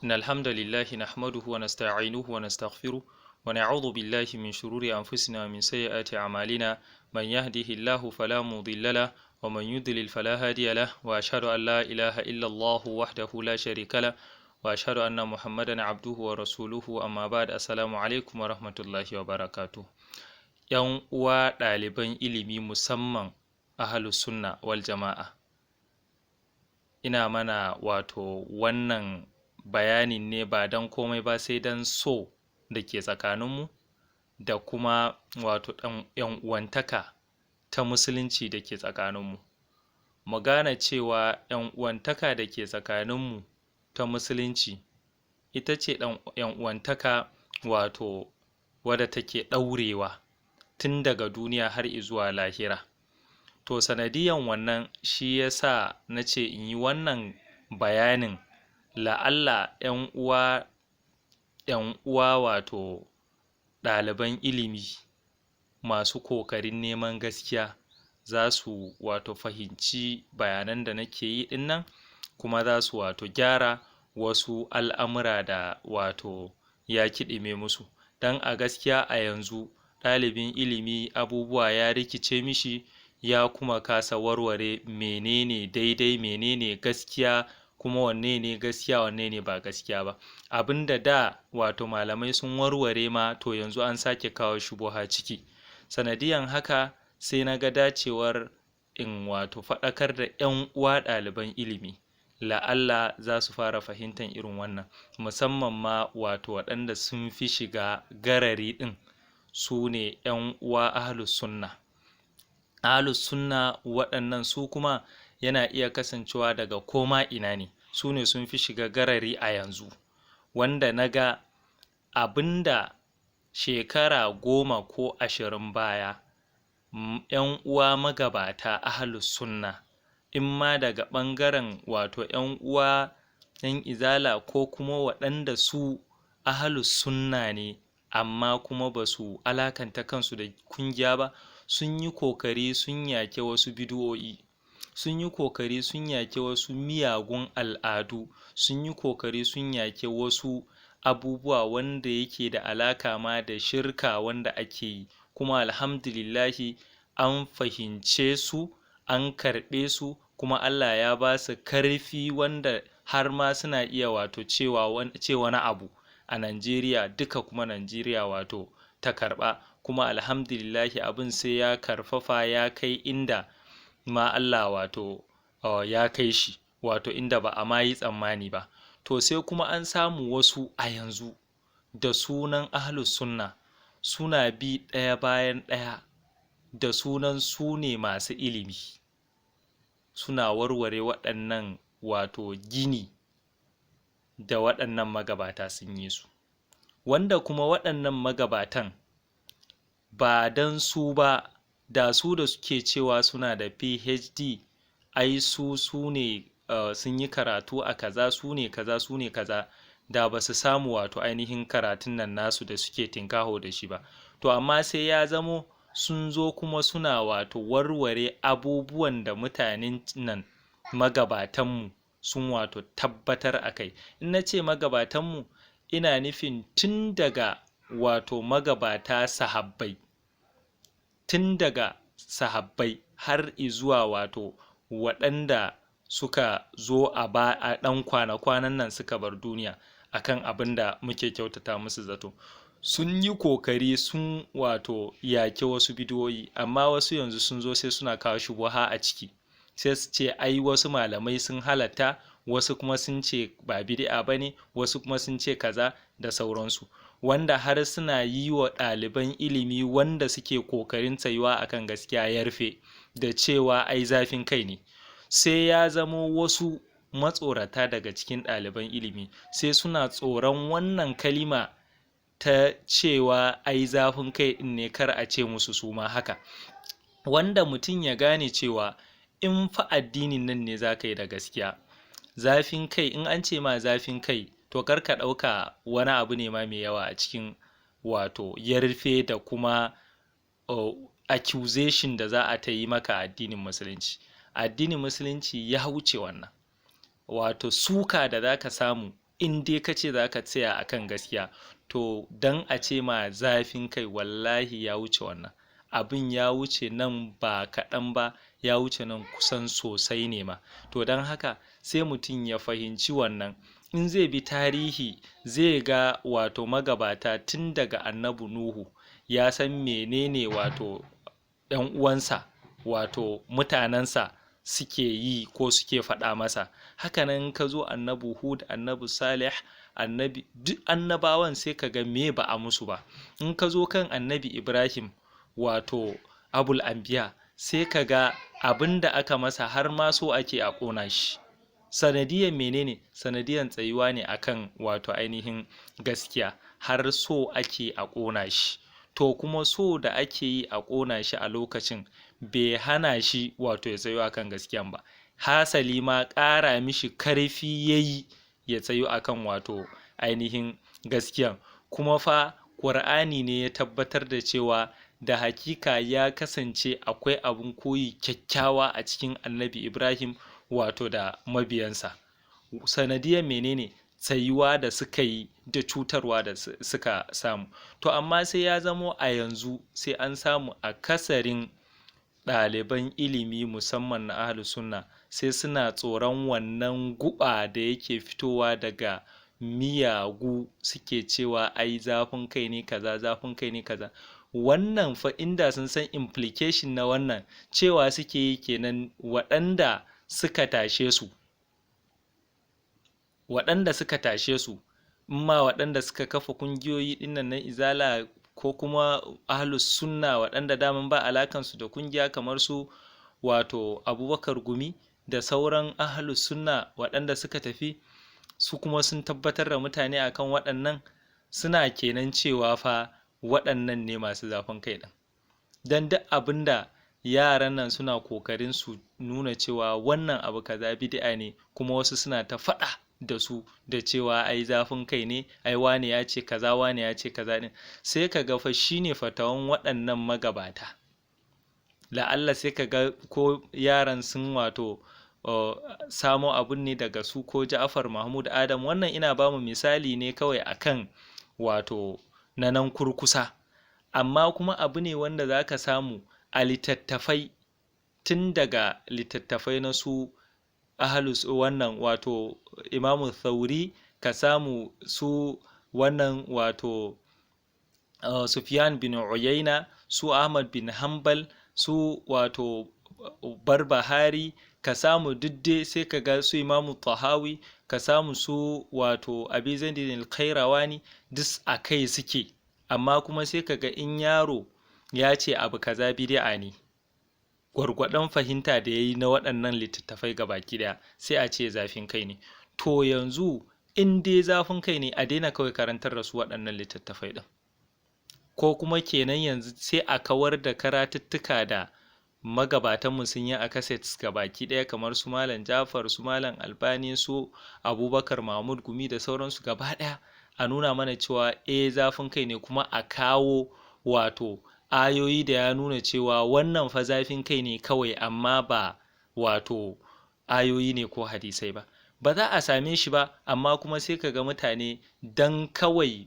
إن الحمد لله نحمده ونستعينه ونستغفره ونعوذ بالله من شرور أنفسنا ومن سيئات أعمالنا من يهده الله فلا مضل له ومن يضلل فلا هادي له وأشهد أن لا إله إلا الله وحده لا شريك له وأشهد أن محمدا عبده ورسوله أما بعد السلام عليكم ورحمة الله وبركاته. ‘Yan uwa ɗaliban ilimi musamman ahlus sunna wal jama'a, ina mana wannan bayanin ne ba don komai ba sai don so da ke tsakaninmu da kuma ‘yan uwantaka ta musulunci da ke tsakaninmu. Mu gane cewa ‘yan uwantaka da ke tsakaninmu ta musulunci ita ce ‘yan uwantaka wadda take ɗaurewa tun daga duniya har izuwa lahira. To sanadiyan wannan shi yasa na ce in yi wannan bayanin, la'alla ‘yan uwa ɗaliban ilimi masu ƙoƙarin neman gaskiya za su fahimci bayanan da nake yi ɗinnan, kuma za su gyara wasu al'amura da ya kiɗime musu. Don a gaskiya a yanzu ɗalibin ilimi abubuwa ya rikice mishi, ya kuma kasa warware menene daidai menene gaskiya, kuma wanne ne gaskiya wanne ne ba gaskiya ba. Abinda da malamai sun warware ma, to yanzu an sake kawo shubuha ciki. Sanadiyan haka sai na ga dacewar in faɗakar da ‘yan uwa ɗaliban ilimi, la'alla za su fara fahimtar irin wannan, musamman ma waɗanda sun fi shiga garari ɗin, su ne ‘yan uwa ahlus sunna. Ahlus sunna waɗannan su kuma yana iya kasancewa daga koma ina ne, su ne sun fi shiga garari a yanzu, wanda na ga abinda shekara 10 ko 20 baya ‘yan uwa magabata ahlus sunna, in ma daga ɓangaren ‘yan uwa ‘yan izala ko kuma waɗanda su ahlus sunna ne amma kuma ba su alakanta kansu da kungiya ba, sun yi kokari sun yake wasu bid'o'i, sun yi kokari sun yake wasu miyagun al'adu, sun yi kokari sun yake wasu abubuwa wanda yake da alaka ma da shirka wanda ake yi, kuma alhamdulillahi an fahimce su, an karɓe su, kuma Allah ya ba su karfi wanda har ma suna iya ce wani abu a Najeriya, duka kuma Najeriya ta karɓa, kuma alhamdulillahi abin sai ya karfafa ya kai inda ma Allah ya kai shi, inda ba a ma yi tsammani ba. To sai kuma an samu wasu a yanzu da sunan ahlus sunna suna bi ɗaya bayan ɗaya da sunan su ne masu ilimi, suna warware waɗannan gini da waɗannan magabata sun yi su, wanda kuma waɗannan magabatan ba don su ba, da su da suke cewa suna da PhD, ai su ne sun yi karatu a kaza, su ne kaza su ne kaza, da ba su samu ainihin karatun nan nasu da suke tinkaho da shi ba. To amma sai ya zamo sun zo kuma suna warware abubuwan da mutanen nan magabatanmu sun tabbatar a kai. In na ce magabatanmu, ina nufin tun daga magabata sahabbai, tun daga sahabbai har izuwa waɗanda suka zo a ɗan kwana-kwanan nan suka bar duniya, akan abin da muke kyautata musu zato. Sun yi kokari sun yake wasu bidiyoyi, amma wasu yanzu sun zo sai suna kawo shubuha a ciki, sai su ce ai wasu malamai sun halatta, wasu kuma sun ce ba bid'a bane, wasu kuma sun ce kaza da sauransu, wanda har suna yi wa ɗaliban ilimi wanda suke kokarin tsayuwa akan gaskiya yarfe da cewa ai zafin kai ne. Sai ya zamo wasu matsorata daga cikin ɗaliban ilimi sai suna tsoron wannan kalima ta cewa ai zafin kai ɗin ne, kar a ce musu su ma haka, wanda mutum ya gane cewa in fa addinin nan ne za ka yi da gaskiya, zafin kai, in an ce ma zafin kai, to kar ka ɗauka wani abu ne ma mai yawa a cikin yarfe da kuma accusation da za a ta yi maka addinin musulunci. Addinin musulunci ya wuce wannan, suka da za ka samu in dai ka ce za ka tsaya akan gaskiya, to dan a ce ma zafin kai wallahi ya wuce wannan, abin ya wuce nan ba kaɗan ba, ya wuce nan kusan sosai ne ma. To don haka sai mutum ya fahimci wannan, in zai bi tarihi zai ga wato magabata tun daga annabi Nuhu, ya san menene wato ‘yan uwansa wato mutanensa suke yi ko suke faɗa masa. Hakanan ka zo annabi Hud, annabi Salih, annabi duk annabawan sai ka ga me ba a musu ba. In ka zo kan annabi Ibrahim wato abul anbiya, sai ka ga abin da aka masa har ma so ake a ƙona shi. Sanadiyan menene? Sanadiyan tsayuwa ne akan wato ainihin gaskiya, har so ake a ƙona shi. To kuma so da ake yi a ƙona shi a lokacin bai hana shi wato ya tsayo akan gaskiyan ba, hasali ma ƙara mishi karfi yayi ya tsayo akan wato ainihin gaskiyan. Kuma fa Ƙur'ani ne ya tabbatar da cewa da hakika ya kasance akwai abin koyi kyakkyawa a cikin annabi Ibrahim wato da mabiyansa. Sanadiyan menene? Tsayuwa da suka yi da cutarwa da suka samu. To amma sai ya zamo a yanzu sai an samu akasarin ɗaliban ilimi musamman na ahlus sunna sai suna tsoron wannan guba da yake fitowa daga miyagu, suke cewa ai zafin kai ne kaza, zafin kai ne kaza. Wannan fa inda sun san implication na wannan, cewa suke yi kenan waɗanda suka tashe su ma waɗanda suka kafa kungiyoyi dinnan na izala ko kuma ahlus sunna waɗanda daman ba alakansu da kungiya kamar su wato Abubakar Gumi da sauran ahlus sunna waɗanda suka tafi su kuma sun tabbatar da mutane akan waɗannan, suna kenan cewa fa waɗannan ne masu zafin kai ɗin. Dan duk abinda yaran nan suna kokarin su nuna cewa wannan abu kaza bid'a ne, kuma wasu suna ta faɗa da su da cewa ai zafin kai ne, ai wane ya ce kaza, wane ya ce kaza din, sai ka ga fa shine fatawan waɗannan magabata. La'alla sai ka ga ko yaran sun wato samo abun ne daga su ko Ja'far Mahmud Adam. Wannan ina ba mu misali ne kawai akan wato na nan kurkusa, amma kuma abu ne wanda za ka samu a littattafai, tun daga littattafai na su ahlus wannan wato Imamu Thauri, ka samu su wannan wato Sufyan bin Uyayna, su Ahmad bin Hanbal, su wato Barbahari, ka samu dudde sai ka ga su Imamu Tahawi, ka samu su wato Abi Zaidin al-Khairawani, duk a kai suke. Amma kuma sai ka ga in yaro ya ce abu kaza bid'a ne, gwargwadon fahimta da yayi na waɗannan littattafai gabaki daya, sai a ce zafin kai ne. To yanzu in dai zafin kai ne, a daina kawai karantar da su waɗannan littattafai din, ko kuma kenan yanzu sai a kawar da karatuttuka da magabatanmu sun yi a cassettes gabaki daya, kamar su Malam Jafar, su Malam Albani, su Abubakar Mahmud Gumi da sauransu gaba daya, a nuna mana cewa zafin kai ne, kuma a kawo wato ayoyi da ya nuna cewa wannan fa zafin kai ne kawai, amma ba wato ayoyi ne ko hadisai ba. Ba za a same shi ba, amma kuma sai ka ga mutane dan kawai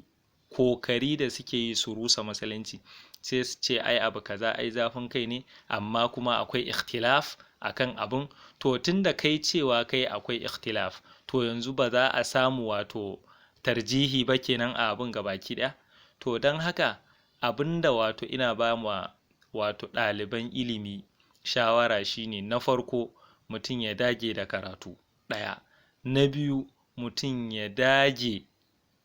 kokari da suke yi su rusa musulunci, sai su ce ai abu kaza ai zafin kai ne, amma kuma akwai ikhtilaf akan abun. To tunda kai cewa kai akwai ikhtilaf, to yanzu ba za a samu wato tarjihi ba kenan a abun gabaki daya. To don haka abinda wato ina ba ma wato ɗaliban ilimi shawara shine, na farko mutum ya dage da karatu ɗaya, na biyu mutum ya dage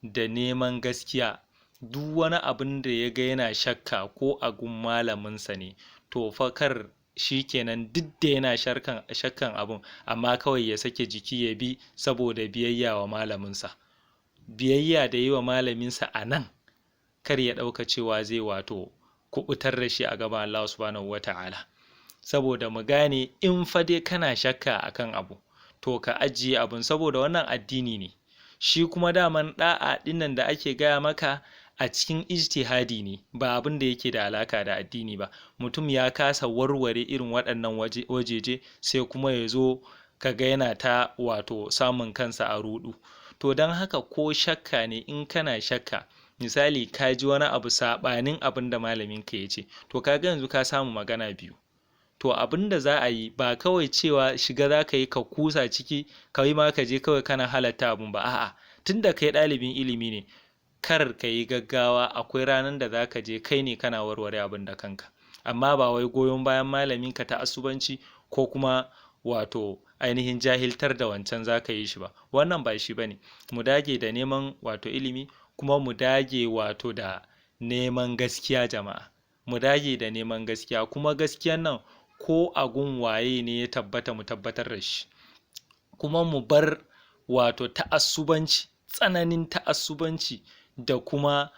da neman gaskiya. Duk wani abin da ya ga yana shakka ko a gun malaminsa ne, to fa kar shi kenan duk da yana shakkan abun, amma kawai ya sake jiki ya bi saboda biyayya wa malaminsa. Biyayya da yi wa malaminsa a nan, kar ya ɗauka cewa zai wato kuɓutar da shi a gaban Allah subhanahu wata'ala. Saboda mu gane, in fa dai kana shakka akan abu, to ka ajiye abun, saboda wannan addini ne. Shi kuma daman da'a dinnan da ake gaya maka a cikin ijtihadi ne, ba abin da yake da alaka da addini ba. Mutum ya kasa warware irin waɗannan wajeje, sai kuma ya zo ka ga yana ta wato samun kansa a ruɗu. to don haka ko shakka ne in kana shakka misali ka ji wani abu saɓanin abin da malaminka ya ce to kaga yanzu ka samu magana biyu. To abin da za a yi ba kawai cewa shiga za ka yi ka kusa ciki kawai ma ka je kawai kana halatta abin ba, a'a tun da kai ɗalibin ilimi ne kar ka yi gaggawa, akwai ranar da za ka je kai ne kana warware abin da kanka, amma ba wai goyon bayan malaminka ta asubanci ko kuma wato ainihin jahiltar da wancan za ka yi shi ba, wannan ba shi ba ne. Mu dage da neman wato ilimi kuma mu dage wato da neman gaskiya jama'a, mu dage da neman gaskiya, kuma gaskiyan nan ko a gun waye ne ya tabbata mu tabbatar da shi, kuma mu bar wato ta'assubanci, tsananin ta'assubanci da kuma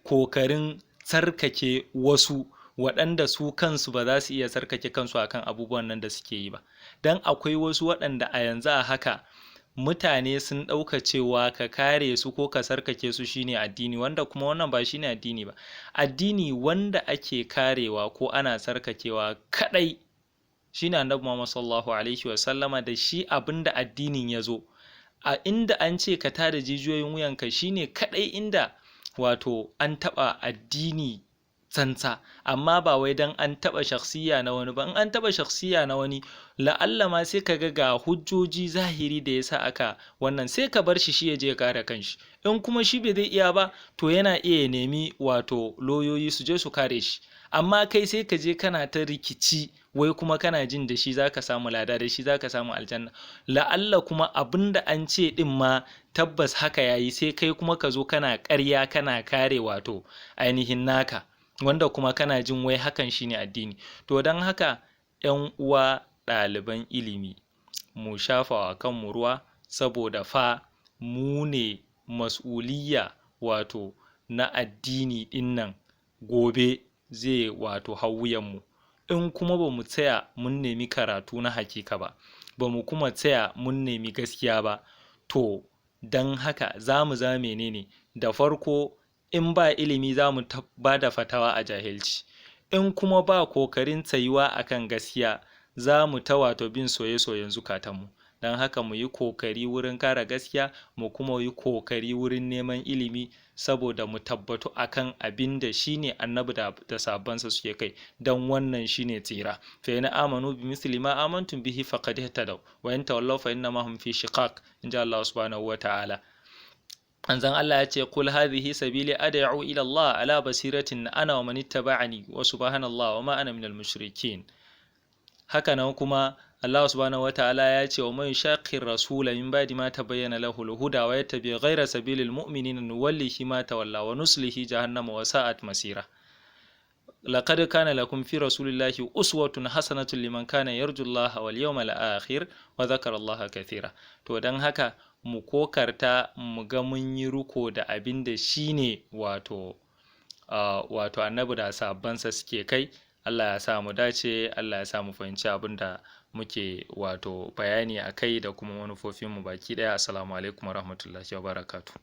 kokarin tsarkake wasu waɗanda su kansu ba za su iya tsarkake kansu akan abubuwan nan da suke yi ba. Don akwai wasu waɗanda a yanzu a haka mutane sun ɗauka cewa ka kare su ko ka tsarkake su shine addini, wanda kuma wannan ba shine addini ba. Addini wanda ake karewa ko ana tsarkakewa kaɗai shine Annabi Muhammad sallallahu alaihi wasallama, da shi abinda addinin ya zo. A inda an ce ka tada jijiyoyin wuyanka shine kaɗai inda wato an taɓa addini tsantsa, amma ba wai dan an taɓa shakhsiya na wani ba. In an taɓa shakhsiya na wani la'alla ma sai ka ga hujjoji zahiri da yasa aka wannan, sai ka bar shi ya je ya kare kanshi. In kuma shi bai zai iya ba to yana iya nemi wato loyoyi su je su kare shi, amma kai sai ka je kana ta rikici wai kuma kana jin da shi zaka samu lada, da shi zaka samu aljanna. La'alla kuma abinda an ce din ma tabbas haka yayi, sai kai kuma ka zo kana ƙarya kana kare wato ainihin naka, wanda kuma kana jin wai hakan shine addini. To don haka 'yan uwa ɗaliban ilimi mu shafawa kanmu ruwa, saboda fa mu ne mas'uliyya wato na addini ɗin nan gobe zai wato hau wuyanmu. In kuma ba mu tsaya mun nemi karatu na hakika ba, ba mu kuma tsaya mun nemi gaskiya ba, to don haka za mu za menene da farko, in ba ilimi za mu ba da fatawa a jahilci, in kuma ba kokarin tsayuwa akan gaskiya za mu ta wato bin soye-soyen zukatanmu. Don haka mu yi kokari wurin kare gaskiya, mu kuma yi kokari wurin neman ilimi, saboda mu tabbatu akan abin da shine Annabi da sahabbansa suke kai, don wannan shine tsira. Fa in amanu bi misli ma amantum bihi faqad ihtadaw wa in tawallaw fa inna ma hum fi shiqaq, inja Allah subhanahu wa ta'ala. Manzon Allah ya ce kul hadhihi sabili ad'u ila Allah ala basiratin ana wa man ittaba'ani wa subhanallahi wa ma ana minal mushrikin. Haka nan kuma Allah subhanahu wa ta'ala ya ce wa man yushaqqir rasula min ba'di ma tabayyana lahu al-huda wa yattabi' ghayra sabilil mu'minina nuwallihi ma tawalla wa nuslihi jahannama wa sa'at masira. Laqad kana lakum fi rasulillahi uswatun hasanatun liman kana yarju Allah wal yawmal akhir wa dhakara Allah kathira. To dan haka mu kokarta mu ga mun yi ruko da abin da shine wato Annabi da sahabbansa suke kai. Allah ya sa mu dace, Allah ya sa mu fahimci abin da muke wato bayani a kai da kuma manufofinmu baki ɗaya. Assalamu alaikum warahmatullahi wabarakatuh.